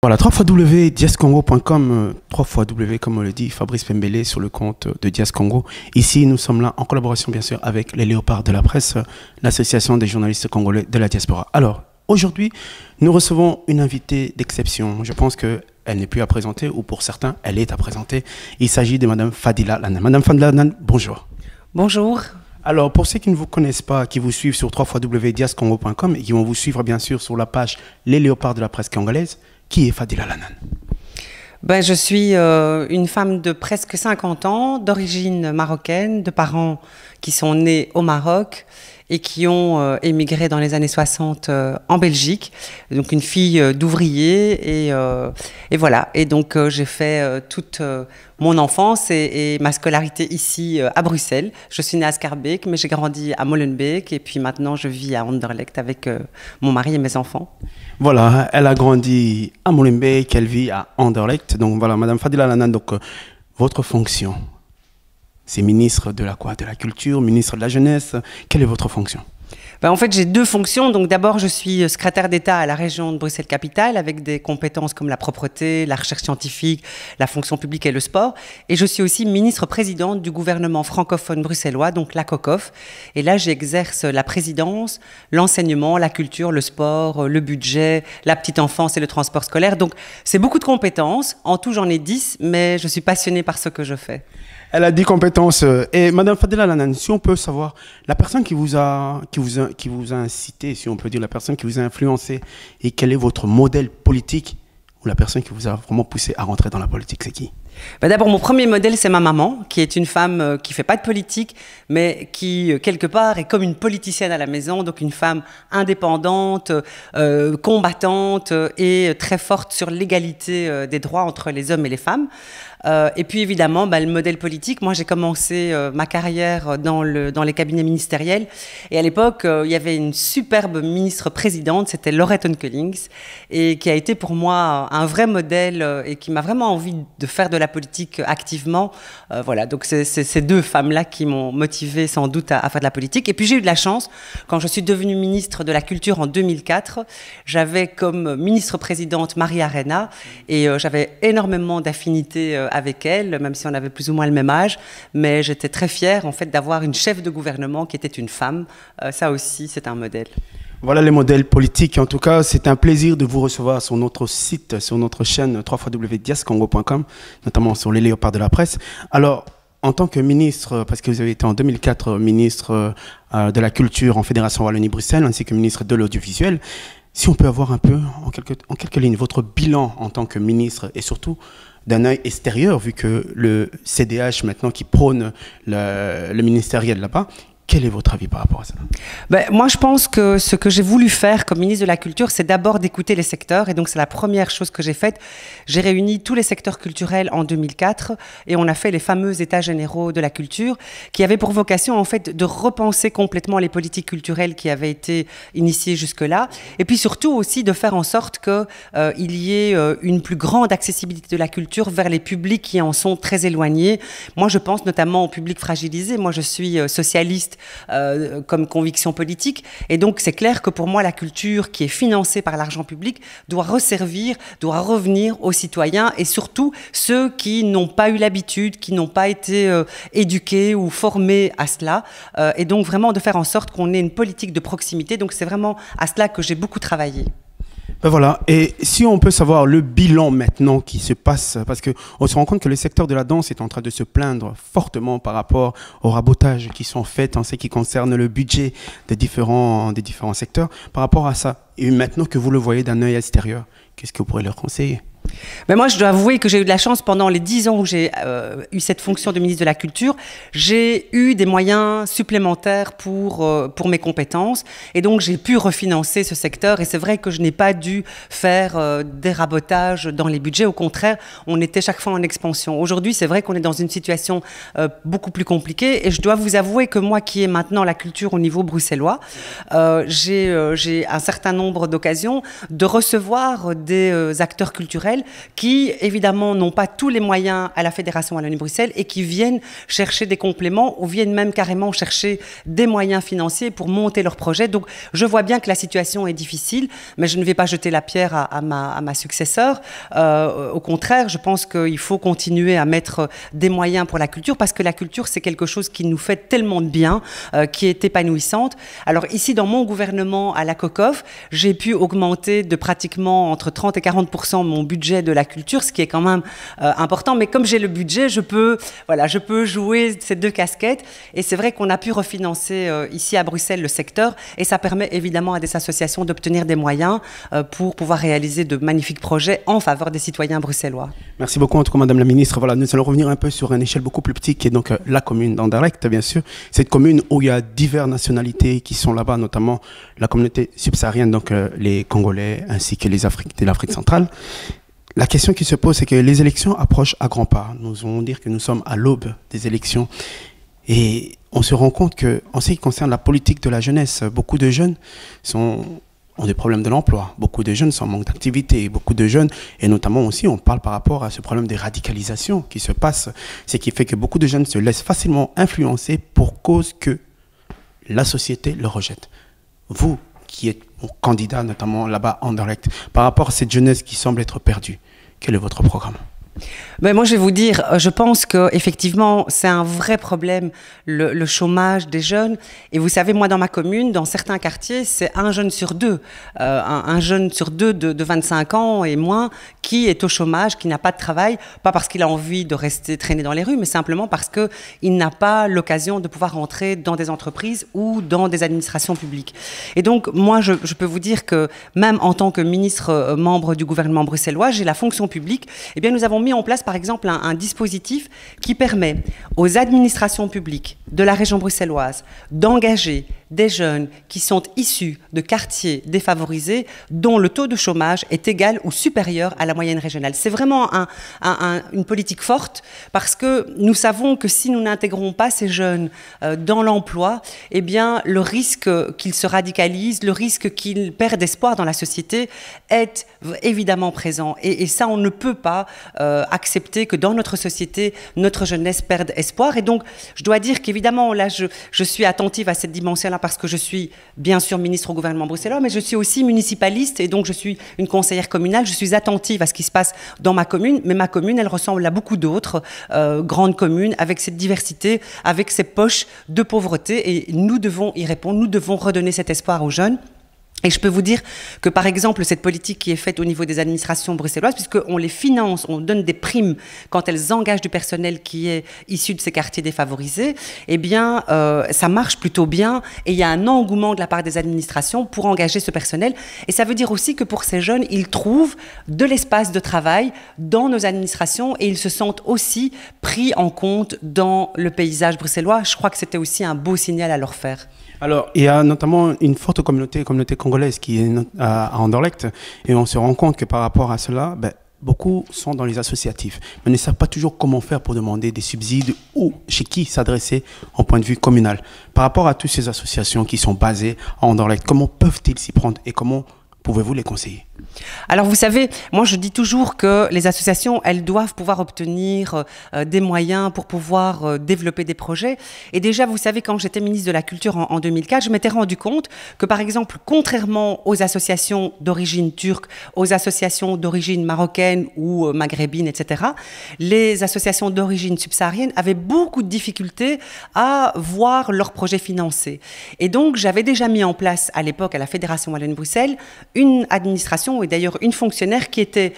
Voilà, www.diascongo.com, 3 comme on le dit, Fabrice Pembele sur le compte de Dias Congo. Ici, nous sommes là en collaboration, bien sûr, avec les Léopards de la presse, l'association des journalistes congolais de la diaspora. Alors, aujourd'hui, nous recevons une invitée d'exception. Je pense qu'elle n'est plus à présenter, ou pour certains, elle est à présenter. Il s'agit de Madame Fadila Lanan. Madame Fadila Lanan, bonjour. Bonjour. Alors, pour ceux qui ne vous connaissent pas, qui vous suivent sur www.diascongo.com et qui vont vous suivre, bien sûr, sur la page Les Léopards de la presse congolaise, qui est Fadila Lanan? Je suis une femme de presque 50 ans, d'origine marocaine, de parents qui sont nés au Maroc et qui ont émigré dans les années 60 en Belgique. Donc une fille d'ouvrier et voilà. Et donc j'ai fait toute mon enfance et ma scolarité ici à Bruxelles. Je suis née à Schaerbeek, mais j'ai grandi à Molenbeek et puis maintenant je vis à Anderlecht avec mon mari et mes enfants. Voilà, elle a grandi à Molenbeek, elle vit à Anderlecht. Donc voilà, Madame Fadila Lanan, donc votre fonction, c'est ministre de la quoi? De la culture, ministre de la jeunesse. Quelle est votre fonction? En fait, j'ai deux fonctions. Donc, d'abord, je suis secrétaire d'État à la région de Bruxelles-Capitale avec des compétences comme la propreté, la recherche scientifique, la fonction publique et le sport. Et je suis aussi ministre-présidente du gouvernement francophone bruxellois, donc la COCOF. Et là, j'exerce la présidence, l'enseignement, la culture, le sport, le budget, la petite enfance et le transport scolaire. Donc, c'est beaucoup de compétences. En tout, j'en ai 10, mais je suis passionnée par ce que je fais. Elle a 10 compétences. Et Madame Fadila Lanan, si on peut savoir, la personne qui vous a incité, si on peut dire, la personne qui vous a influencé, et quel est votre modèle politique, ou la personne qui vous a vraiment poussé à rentrer dans la politique, c'est qui? D'abord, mon premier modèle, c'est ma maman, qui est une femme qui ne fait pas de politique, mais qui, quelque part, est comme une politicienne à la maison, donc une femme indépendante, combattante et très forte sur l'égalité des droits entre les hommes et les femmes. Et puis évidemment, le modèle politique, moi j'ai commencé ma carrière dans les cabinets ministériels et à l'époque il y avait une superbe ministre-présidente, c'était Laurette Onkelings, et qui a été pour moi un vrai modèle et qui m'a vraiment envie de faire de la politique activement. Voilà, donc c'est ces deux femmes-là qui m'ont motivée sans doute à faire de la politique. Et puis j'ai eu de la chance, quand je suis devenue ministre de la Culture en 2004, j'avais comme ministre-présidente Marie Arena et j'avais énormément d'affinités avec elle, même si on avait plus ou moins le même âge, mais j'étais très fière en fait d'avoir une chef de gouvernement qui était une femme. Ça aussi, c'est un modèle. Voilà les modèles politiques. En tout cas, c'est un plaisir de vous recevoir sur notre site, sur notre chaîne www.diascongo.com, notamment sur les Léopards de la presse. Alors, en tant que ministre, parce que vous avez été en 2004 ministre de la Culture en Fédération Wallonie-Bruxelles, ainsi que ministre de l'Audiovisuel, si on peut avoir un peu, en quelques lignes, votre bilan en tant que ministre et surtout d'un œil extérieur, vu que le CDH maintenant qui prône le ministériel là-bas, quel est votre avis par rapport à ça? Moi, je pense que ce que j'ai voulu faire comme ministre de la Culture, c'est d'abord d'écouter les secteurs. Et donc, c'est la première chose que j'ai faite. J'ai réuni tous les secteurs culturels en 2004 et on a fait les fameux États généraux de la culture qui avaient pour vocation, en fait, de repenser complètement les politiques culturelles qui avaient été initiées jusque-là. Et puis, surtout aussi de faire en sorte qu'il y ait une plus grande accessibilité de la culture vers les publics qui en sont très éloignés. Moi, je pense notamment aux publics fragilisés. Moi, je suis socialiste comme conviction politique. Et donc, c'est clair que pour moi, la culture qui est financée par l'argent public doit resservir, doit revenir aux citoyens et surtout ceux qui n'ont pas eu l'habitude, qui n'ont pas été éduqués ou formés à cela. Et donc, vraiment de faire en sorte qu'on ait une politique de proximité. Donc, c'est vraiment à cela que j'ai beaucoup travaillé. Voilà, et si on peut savoir le bilan maintenant qui se passe, parce qu'on se rend compte que le secteur de la danse est en train de se plaindre fortement par rapport aux rabotages qui sont faits en ce qui concerne le budget des différents secteurs, par rapport à ça, et maintenant que vous le voyez d'un œil extérieur, qu'est-ce que vous pourrez leur conseiller? Moi, je dois avouer que j'ai eu de la chance pendant les 10 ans où j'ai eu cette fonction de ministre de la Culture. J'ai eu des moyens supplémentaires pour mes compétences et donc j'ai pu refinancer ce secteur. Et c'est vrai que je n'ai pas dû faire des rabotages dans les budgets. Au contraire, on était chaque fois en expansion. Aujourd'hui, c'est vrai qu'on est dans une situation beaucoup plus compliquée et je dois vous avouer que moi qui ai maintenant la culture au niveau bruxellois, j'ai un certain nombre d'occasions de recevoir des acteurs culturels Bruxelles, qui évidemment n'ont pas tous les moyens à la Fédération Wallonie-Bruxelles et qui viennent chercher des compléments ou viennent même carrément chercher des moyens financiers pour monter leur projet. Donc je vois bien que la situation est difficile, mais je ne vais pas jeter la pierre à ma successeur. Au contraire, je pense qu'il faut continuer à mettre des moyens pour la culture, parce que la culture, c'est quelque chose qui nous fait tellement de bien, qui est épanouissante. Alors ici, dans mon gouvernement à la COCOF, j'ai pu augmenter de pratiquement entre 30 et 40% mon budget de la culture, ce qui est quand même important. Mais comme j'ai le budget, je peux jouer ces deux casquettes. Et c'est vrai qu'on a pu refinancer ici à Bruxelles le secteur, et ça permet évidemment à des associations d'obtenir des moyens pour pouvoir réaliser de magnifiques projets en faveur des citoyens bruxellois. Merci beaucoup en tout cas Madame la Ministre. Voilà, nous allons revenir un peu sur une échelle beaucoup plus petite qui est donc la commune d'Anderlecht, bien sûr. Cette commune où il y a diverses nationalités qui sont là-bas, notamment la communauté subsaharienne, donc les Congolais ainsi que les Africains de l'Afrique centrale. La question qui se pose, c'est que les élections approchent à grands pas. Nous allons dire que nous sommes à l'aube des élections. Et on se rend compte qu'en ce qui concerne la politique de la jeunesse, beaucoup de jeunes ont des problèmes de l'emploi. Beaucoup de jeunes sont en manque d'activité. Beaucoup de jeunes, et notamment aussi, on parle par rapport à ce problème de radicalisation qui se passe, ce qui fait que beaucoup de jeunes se laissent facilement influencer pour cause que la société le rejette. Vous, qui êtes candidat, notamment là-bas à Anderlecht, par rapport à cette jeunesse qui semble être perdue, quel est votre programme ? Ben moi, je vais vous dire, je pense qu'effectivement, c'est un vrai problème, le chômage des jeunes. Et vous savez, moi, dans ma commune, dans certains quartiers, c'est un jeune sur deux, un jeune sur deux de 25 ans et moins, qui est au chômage, qui n'a pas de travail, pas parce qu'il a envie de rester traîné dans les rues, mais simplement parce qu'il n'a pas l'occasion de pouvoir rentrer dans des entreprises ou dans des administrations publiques. Et donc, moi, je peux vous dire que même en tant que ministre membre du gouvernement bruxellois, j'ai la fonction publique, eh bien, nous avons mis en place, par exemple, un dispositif qui permet aux administrations publiques de la région bruxelloise d'engager des jeunes qui sont issus de quartiers défavorisés dont le taux de chômage est égal ou supérieur à la moyenne régionale. C'est vraiment une politique forte, parce que nous savons que si nous n'intégrons pas ces jeunes dans l'emploi, eh bien, le risque qu'ils se radicalisent, le risque qu'ils perdent espoir dans la société est évidemment présent. Et ça, on ne peut pas accepter que dans notre société, notre jeunesse perde espoir. Et donc, je dois dire qu'évidemment, là, je suis attentive à cette dimension-là, parce que je suis bien sûr ministre au gouvernement bruxellois, mais je suis aussi municipaliste, et donc je suis une conseillère communale. Je suis attentive à ce qui se passe dans ma commune, mais ma commune, elle ressemble à beaucoup d'autres grandes communes, avec cette diversité, avec ces poches de pauvreté, et nous devons y répondre, nous devons redonner cet espoir aux jeunes. Et je peux vous dire que, par exemple, cette politique qui est faite au niveau des administrations bruxelloises, puisqu'on les finance, on donne des primes quand elles engagent du personnel qui est issu de ces quartiers défavorisés, eh bien, ça marche plutôt bien, et il y a un engouement de la part des administrations pour engager ce personnel. Et ça veut dire aussi que pour ces jeunes, ils trouvent de l'espace de travail dans nos administrations, et ils se sentent aussi pris en compte dans le paysage bruxellois. Je crois que c'était aussi un beau signal à leur faire. Alors, il y a notamment une forte communauté congolaise qui est à Anderlecht, et on se rend compte que par rapport à cela, beaucoup sont dans les associatifs, mais ne savent pas toujours comment faire pour demander des subsides ou chez qui s'adresser en point de vue communal. Par rapport à toutes ces associations qui sont basées à Anderlecht, comment peuvent-ils s'y prendre et comment pouvez-vous les conseiller ? Alors vous savez, moi je dis toujours que les associations, elles doivent pouvoir obtenir des moyens pour pouvoir développer des projets. Et déjà, vous savez, quand j'étais ministre de la Culture en 2004, je m'étais rendu compte que, par exemple, contrairement aux associations d'origine turque, aux associations d'origine marocaine ou maghrébine, etc., les associations d'origine subsaharienne avaient beaucoup de difficultés à voir leurs projets financés. Et donc, j'avais déjà mis en place, à l'époque, à la Fédération Wallonie-Bruxelles, une administration et d'ailleurs une fonctionnaire qui était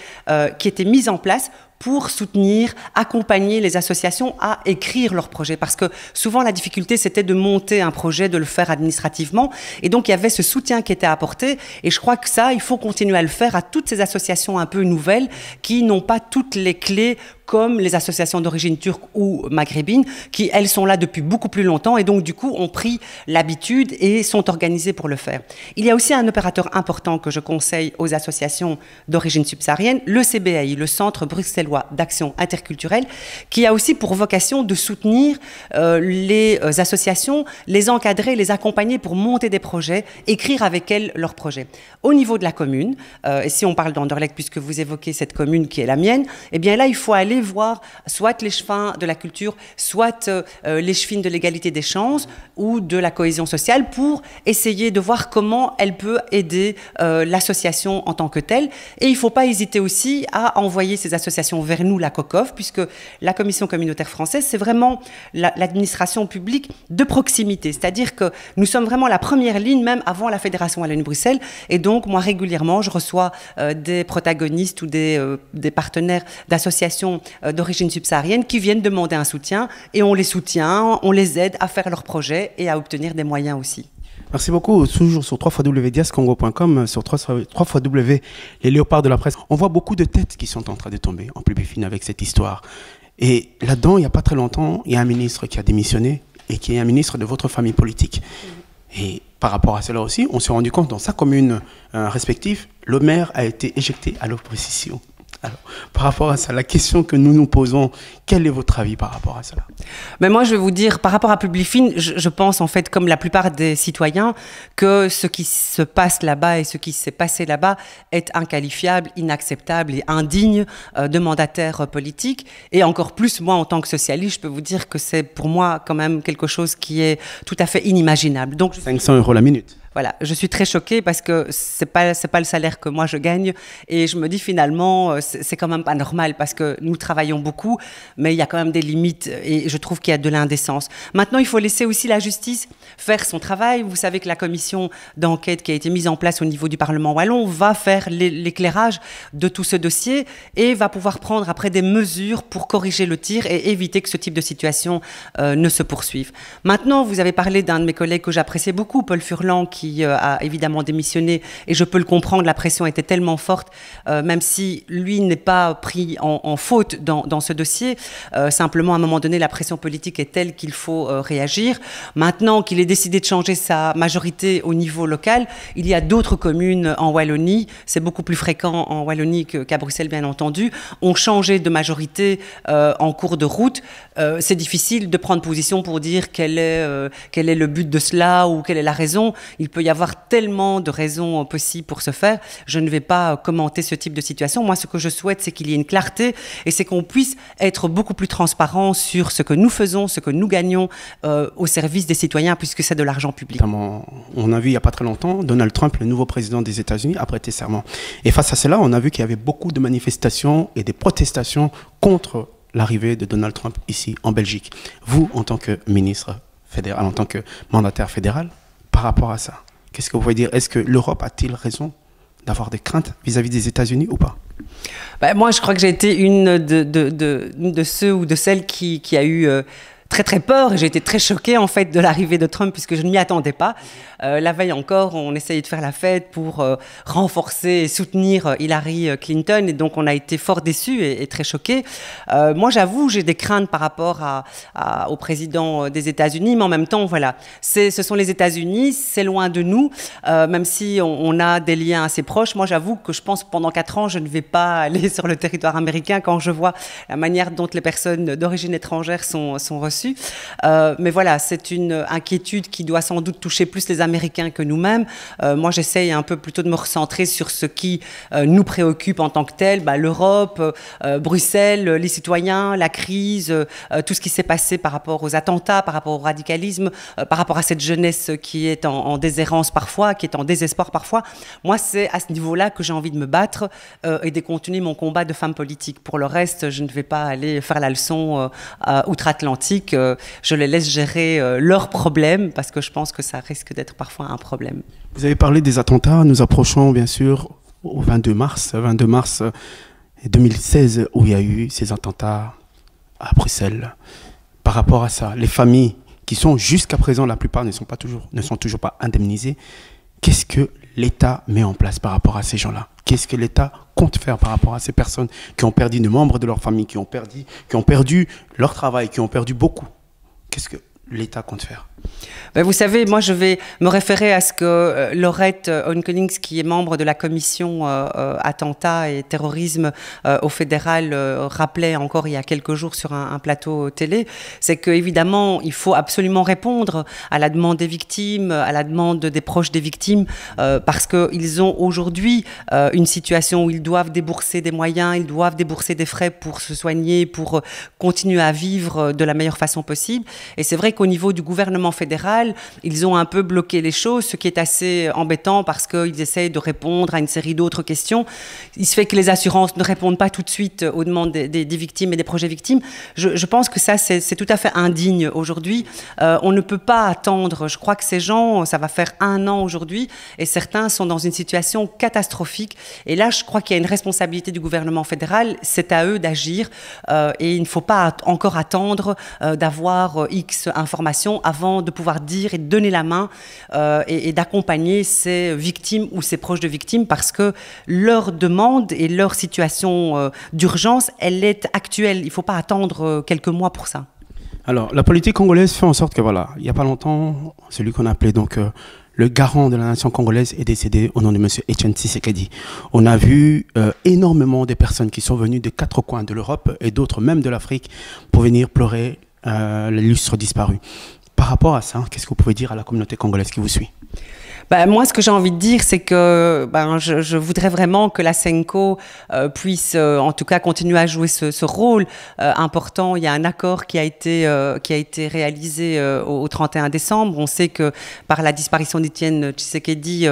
mise en place pour soutenir, accompagner les associations à écrire leurs projets. Parce que souvent, la difficulté, c'était de monter un projet, de le faire administrativement. Et donc, il y avait ce soutien qui était apporté. Et je crois que ça, il faut continuer à le faire à toutes ces associations un peu nouvelles qui n'ont pas toutes les clés comme les associations d'origine turque ou maghrébine, qui, elles, sont là depuis beaucoup plus longtemps et donc, du coup, ont pris l'habitude et sont organisées pour le faire. Il y a aussi un opérateur important que je conseille aux associations d'origine subsaharienne, le CBAI, le Centre bruxellois d'action interculturelle, qui a aussi pour vocation de soutenir les associations, les encadrer, les accompagner pour monter des projets, écrire avec elles leurs projets. Au niveau de la commune, et si on parle d'Anderlecht, puisque vous évoquez cette commune qui est la mienne, eh bien là, il faut aller voir soit les chefins de la culture, soit les chefines de l'égalité des chances ou de la cohésion sociale pour essayer de voir comment elle peut aider l'association en tant que telle. Et il ne faut pas hésiter aussi à envoyer ces associations vers nous, la COCOF, puisque la Commission communautaire française, c'est vraiment l'administration publique de proximité. C'est-à-dire que nous sommes vraiment la première ligne, même avant la Fédération Wallonie-Bruxelles. Et donc, moi, régulièrement, je reçois des protagonistes ou des partenaires d'associations d'origine subsaharienne qui viennent demander un soutien et on les soutient, on les aide à faire leurs projets et à obtenir des moyens aussi. Merci beaucoup. Toujours sur www.diascongo.com, sur www, les léopards de la presse. On voit beaucoup de têtes qui sont en train de tomber en plus fine avec cette histoire. Et là-dedans, il n'y a pas très longtemps, il y a un ministre qui a démissionné et qui est un ministre de votre famille politique. Et par rapport à cela aussi, on s'est rendu compte dans sa commune respective, le maire a été éjecté à l'opposition. Alors, par rapport à ça, la question que nous nous posons, quel est votre avis par rapport à cela? Mais moi, je vais vous dire, par rapport à Publifine, je pense en fait, comme la plupart des citoyens, que ce qui se passe là-bas et ce qui s'est passé là-bas est inqualifiable, inacceptable et indigne de mandataires politiques. Et encore plus, moi, en tant que socialiste, je peux vous dire que c'est pour moi quand même quelque chose qui est tout à fait inimaginable. Donc, 500 € la minute. Voilà, je suis très choquée parce que c'est pas le salaire que moi je gagne et je me dis finalement c'est quand même pas normal parce que nous travaillons beaucoup mais il y a quand même des limites et je trouve qu'il y a de l'indécence. Maintenant, il faut laisser aussi la justice faire son travail. Vous savez que la commission d'enquête qui a été mise en place au niveau du Parlement wallon va faire l'éclairage de tout ce dossier et va pouvoir prendre après des mesures pour corriger le tir et éviter que ce type de situation ne se poursuive. Maintenant, vous avez parlé d'un de mes collègues que j'appréciais beaucoup, Paul Furlan, qui a évidemment démissionné, et je peux le comprendre, la pression était tellement forte, même si lui n'est pas pris en faute dans ce dossier, simplement à un moment donné la pression politique est telle qu'il faut réagir. Maintenant qu'il ait décidé de changer sa majorité au niveau local, il y a d'autres communes en Wallonie, c'est beaucoup plus fréquent en Wallonie qu'à Bruxelles bien entendu, ont changé de majorité en cours de route. C'est difficile de prendre position pour dire quel est le but de cela ou quelle est la raison. Il peut y avoir tellement de raisons possibles pour ce faire. Je ne vais pas commenter ce type de situation. Moi, ce que je souhaite, c'est qu'il y ait une clarté et c'est qu'on puisse être beaucoup plus transparent sur ce que nous faisons, ce que nous gagnons au service des citoyens, puisque c'est de l'argent public. On a vu il n'y a pas très longtemps Donald Trump, le nouveau président des États-Unis, a prêté serment. Et face à cela, on a vu qu'il y avait beaucoup de manifestations et des protestations contre l'arrivée de Donald Trump ici en Belgique. Vous, en tant que ministre fédéral, en tant que mandataire fédéral, par rapport à ça, qu'est-ce que vous pouvez dire? Est-ce que l'Europe a-t-il raison d'avoir des craintes vis-à-vis des États-Unis ou pas? Moi, je crois que j'ai été une de ceux ou de celles qui a eu très très peur et j'ai été très choquée en fait de l'arrivée de Trump puisque je ne m'y attendais pas. La veille encore, on essayait de faire la fête pour renforcer et soutenir Hillary Clinton et donc on a été fort déçus et très choqués. Moi, j'avoue, j'ai des craintes par rapport au président des États-Unis, mais en même temps, voilà, ce sont les États-Unis, c'est loin de nous, même si on a des liens assez proches. Moi, j'avoue que je pense que pendant 4 ans, je ne vais pas aller sur le territoire américain quand je vois la manière dont les personnes d'origine étrangère sont reçues. Mais voilà, c'est une inquiétude qui doit sans doute toucher plus les Américains que nous-mêmes. Moi, j'essaye un peu plutôt de me recentrer sur ce qui nous préoccupe en tant que tel, l'Europe, Bruxelles, les citoyens, la crise, tout ce qui s'est passé par rapport aux attentats, par rapport au radicalisme, par rapport à cette jeunesse qui est en déshérence parfois, qui est en désespoir parfois. Moi, c'est à ce niveau-là que j'ai envie de me battre et de continuer mon combat de femme politique. Pour le reste, je ne vais pas aller faire la leçon outre-Atlantique. Je les laisse gérer leurs problèmes parce que je pense que ça risque d'être parfois un problème. Vous avez parlé des attentats. Nous approchons bien sûr au 22 mars 2016 où il y a eu ces attentats à Bruxelles. Par rapport à ça, les familles qui sont jusqu'à présent, la plupart ne sont toujours pas indemnisées. Qu'est-ce que l'État met en place par rapport à ces gens-là? Qu'est-ce que l'État compte faire par rapport à ces personnes qui ont perdu des membres de leur famille, qui ont perdu leur travail, qui ont perdu beaucoup? Qu'est-ce que l'État compte faire? Ben vous savez, moi je vais me référer à ce que Laurette Onkenings, qui est membre de la commission attentats et terrorisme au fédéral, rappelait encore il y a quelques jours sur un plateau télé. C'est qu'évidemment, il faut absolument répondre à la demande des victimes, à la demande des proches des victimes, parce qu'ils ont aujourd'hui une situation où ils doivent débourser des moyens, ils doivent débourser des frais pour se soigner, pour continuer à vivre de la meilleure façon possible. Et c'est vrai qu'au niveau du gouvernement fédéral, ils ont un peu bloqué les choses, ce qui est assez embêtant parce qu'ils essayent de répondre à une série d'autres questions. Il se fait que les assurances ne répondent pas tout de suite aux demandes des victimes et des projets victimes. Je pense que ça, c'est tout à fait indigne aujourd'hui. On ne peut pas attendre. Je crois que ces gens, ça va faire 1 an aujourd'hui, et certains sont dans une situation catastrophique. Et là, je crois qu'il y a une responsabilité du gouvernement fédéral. C'est à eux d'agir, et il ne faut pas encore attendre d'avoir X informations avant de pouvoir dire et de donner la main et d'accompagner ces victimes ou ces proches de victimes, parce que leur demande et leur situation d'urgence, elle est actuelle. Il ne faut pas attendre quelques mois pour ça. Alors, la politique congolaise fait en sorte que, voilà, il n'y a pas longtemps, celui qu'on appelait donc le garant de la nation congolaise est décédé au nom de M. Etienne Tshisekedi. On a vu énormément de personnes qui sont venues des 4 coins de l'Europe et d'autres même de l'Afrique pour venir pleurer l'illustre disparu. Par rapport à ça, qu'est-ce que vous pouvez dire à la communauté congolaise qui vous suit? Moi, ce que j'ai envie de dire, c'est que je voudrais vraiment que la Senko puisse, en tout cas, continuer à jouer ce rôle important. Il y a un accord qui a été réalisé au 31 décembre. On sait que par la disparition d'Etienne Tshisekedi,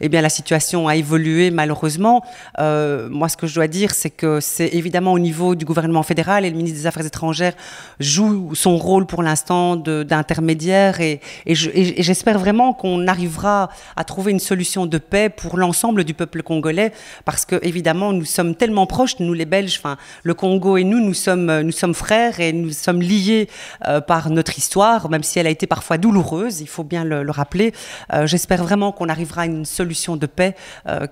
eh bien, la situation a évolué malheureusement. Moi, ce que je dois dire, c'est que c'est évidemment au niveau du gouvernement fédéral, et le ministre des Affaires étrangères joue son rôle pour l'instant d'intermédiaire, et j'espère vraiment qu'on arrivera à trouver une solution de paix pour l'ensemble du peuple congolais, parce que évidemment nous sommes tellement proches, nous les Belges, enfin le Congo et nous sommes frères, et nous sommes liés par notre histoire, même si elle a été parfois douloureuse, il faut bien le rappeler. J'espère vraiment qu'on arrivera à une solution de paix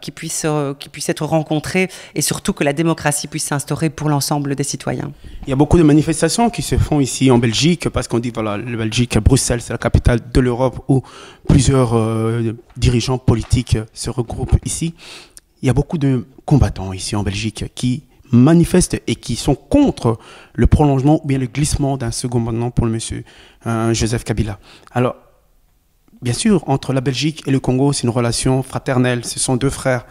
qui puisse être rencontrée, et surtout que la démocratie puisse s'instaurer pour l'ensemble des citoyens. Il y a beaucoup de manifestations qui se font ici en Belgique, parce qu'on dit, voilà, la Belgique, Bruxelles, c'est la capitale de l'Europe, où plusieurs dirigeants politiques se regroupent ici. Il y a beaucoup de combattants ici en Belgique qui manifestent et qui sont contre le prolongement ou bien le glissement d'un second mandat pour le monsieur Joseph Kabila. Alors, bien sûr, entre la Belgique et le Congo, c'est une relation fraternelle, ce sont 2 frères.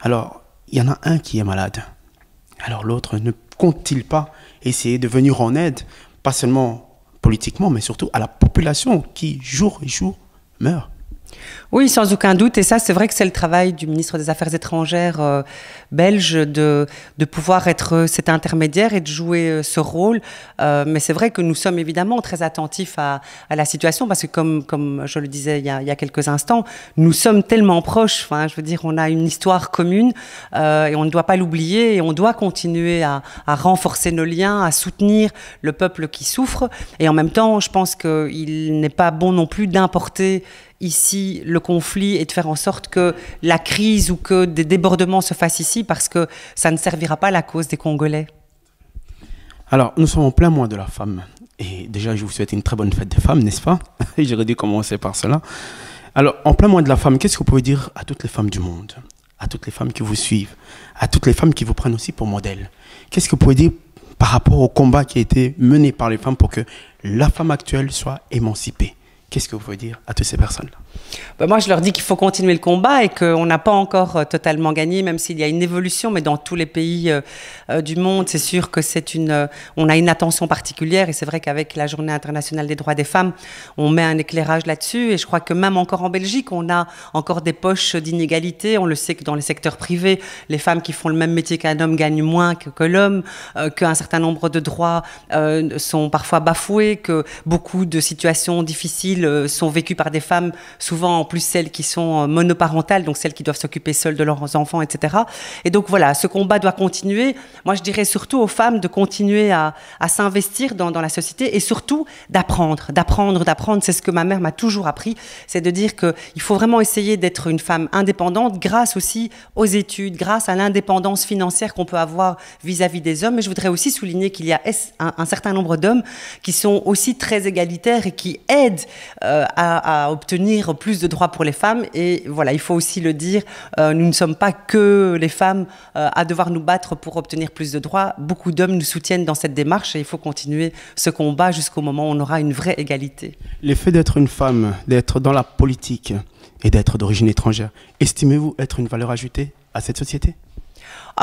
Alors, il y en a un qui est malade. Alors l'autre, ne compte-t-il pas essayer de venir en aide, pas seulement politiquement, mais surtout à la population qui, jour et jour, meurt? Oui, sans aucun doute. Et ça, c'est vrai que c'est le travail du ministre des Affaires étrangères belge de pouvoir être cet intermédiaire et de jouer ce rôle. Mais c'est vrai que nous sommes évidemment très attentifs à la situation, parce que comme je le disais il y a quelques instants, nous sommes tellement proches. Enfin, je veux dire, on a une histoire commune et on ne doit pas l'oublier, et on doit continuer à renforcer nos liens, à soutenir le peuple qui souffre. Et en même temps, je pense qu'il n'est pas bon non plus d'importer ici le conflit et de faire en sorte que la crise ou que des débordements se fassent ici, parce que ça ne servira pas la cause des Congolais. Alors, nous sommes en plein mois de la femme. Et déjà, je vous souhaite une très bonne fête des femmes, n'est-ce pas? J'aurais dû commencer par cela. Alors, en plein mois de la femme, qu'est-ce que vous pouvez dire à toutes les femmes du monde, à toutes les femmes qui vous suivent, à toutes les femmes qui vous prennent aussi pour modèle? Qu'est-ce que vous pouvez dire par rapport au combat qui a été mené par les femmes pour que la femme actuelle soit émancipée? Qu'est-ce que vous pouvez dire à toutes ces personnes-là? Moi, je leur dis qu'il faut continuer le combat, et qu'on n'a pas encore totalement gagné, même s'il y a une évolution. Mais dans tous les pays du monde, c'est sûr que on a une attention particulière. Et c'est vrai qu'avec la Journée internationale des droits des femmes, on met un éclairage là-dessus. Et je crois que même encore en Belgique, on a encore des poches d'inégalité. On le sait que dans les secteurs privés, les femmes qui font le même métier qu'un homme gagnent moins que l'homme, qu'un certain nombre de droits sont parfois bafoués, que beaucoup de situations difficiles sont vécues par des femmes souvent en plus celles qui sont monoparentales, donc celles qui doivent s'occuper seules de leurs enfants, etc. Et donc voilà, ce combat doit continuer. Moi, je dirais surtout aux femmes de continuer à s'investir dans la société et surtout d'apprendre. C'est ce que ma mère m'a toujours appris, c'est de dire qu'il faut vraiment essayer d'être une femme indépendante grâce aussi aux études, grâce à l'indépendance financière qu'on peut avoir vis-à-vis des hommes. Mais je voudrais aussi souligner qu'il y a un certain nombre d'hommes qui sont aussi très égalitaires et qui aident à obtenir plus de droits pour les femmes. Et voilà, il faut aussi le dire, nous ne sommes pas que les femmes à devoir nous battre pour obtenir plus de droits. Beaucoup d'hommes nous soutiennent dans cette démarche et il faut continuer ce combat jusqu'au moment où on aura une vraie égalité. Le fait d'être une femme, d'être dans la politique et d'être d'origine étrangère, estimez-vous être une valeur ajoutée à cette société ?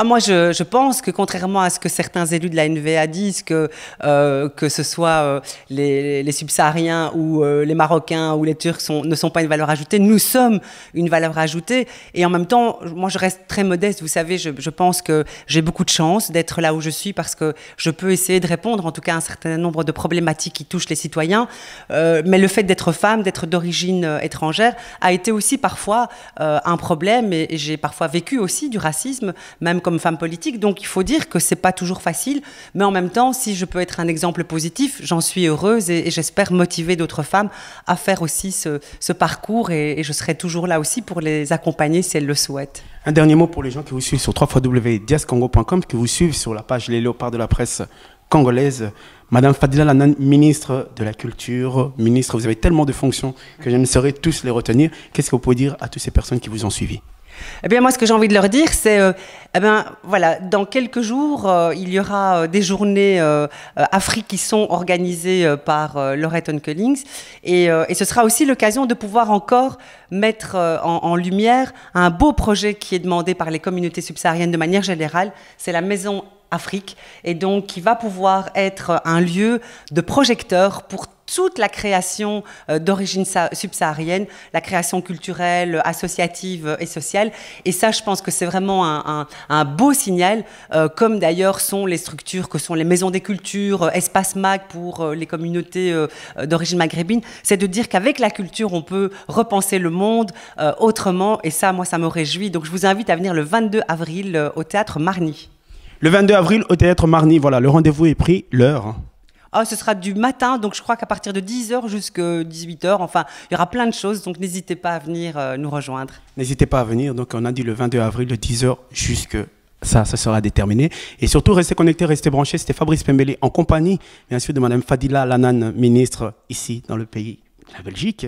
Moi, je pense que contrairement à ce que certains élus de la NVA disent, que ce soit les subsahariens ou les Marocains ou les Turcs ne sont pas une valeur ajoutée, nous sommes une valeur ajoutée. Et en même temps, moi, je reste très modeste. Vous savez, je pense que j'ai beaucoup de chance d'être là où je suis parce que je peux essayer de répondre, en tout cas, à un certain nombre de problématiques qui touchent les citoyens. Mais le fait d'être femme, d'être d'origine étrangère, a été aussi parfois un problème. Et j'ai parfois vécu aussi du racisme, même comme femme politique, donc il faut dire que c'est pas toujours facile, mais en même temps, si je peux être un exemple positif, j'en suis heureuse et j'espère motiver d'autres femmes à faire aussi ce parcours et je serai toujours là aussi pour les accompagner si elles le souhaitent. Un dernier mot pour les gens qui vous suivent sur www.diascongo.com, qui vous suivent sur la page Les Léopards de la presse congolaise. Madame Fadila Lanan, ministre de la Culture, ministre, vous avez tellement de fonctions que je ne saurais tous les retenir. Qu'est-ce que vous pouvez dire à toutes ces personnes qui vous ont suivi ? Eh bien, moi, ce que j'ai envie de leur dire, c'est, voilà, dans quelques jours, il y aura des journées Afrique qui sont organisées par Laurette Onkelings, et ce sera aussi l'occasion de pouvoir encore mettre en lumière un beau projet qui est demandé par les communautés subsahariennes de manière générale. C'est la Maison Afrique, et donc qui va pouvoir être un lieu de projecteur pour toute la création d'origine subsaharienne, la création culturelle, associative et sociale. Et ça, je pense que c'est vraiment un beau signal, comme d'ailleurs sont les structures que sont les maisons des cultures, Espace Mag pour les communautés d'origine maghrébine. C'est de dire qu'avec la culture, on peut repenser le monde autrement. Et ça, moi, ça me réjouit. Donc, je vous invite à venir le 22 avril au Théâtre Marny. Le 22 avril au Théâtre Marny, voilà, le rendez-vous est pris, l'heure. Ce sera du matin, donc je crois qu'à partir de 10h jusqu'à 18h, enfin, il y aura plein de choses, donc n'hésitez pas à venir nous rejoindre. N'hésitez pas à venir, donc on a dit le 22 avril de 10h jusque ça sera déterminé. Et surtout, restez connectés, restez branchés. C'était Fabrice Pembele en compagnie, bien sûr, de Madame Fadila Lanan, ministre ici dans le pays, la Belgique.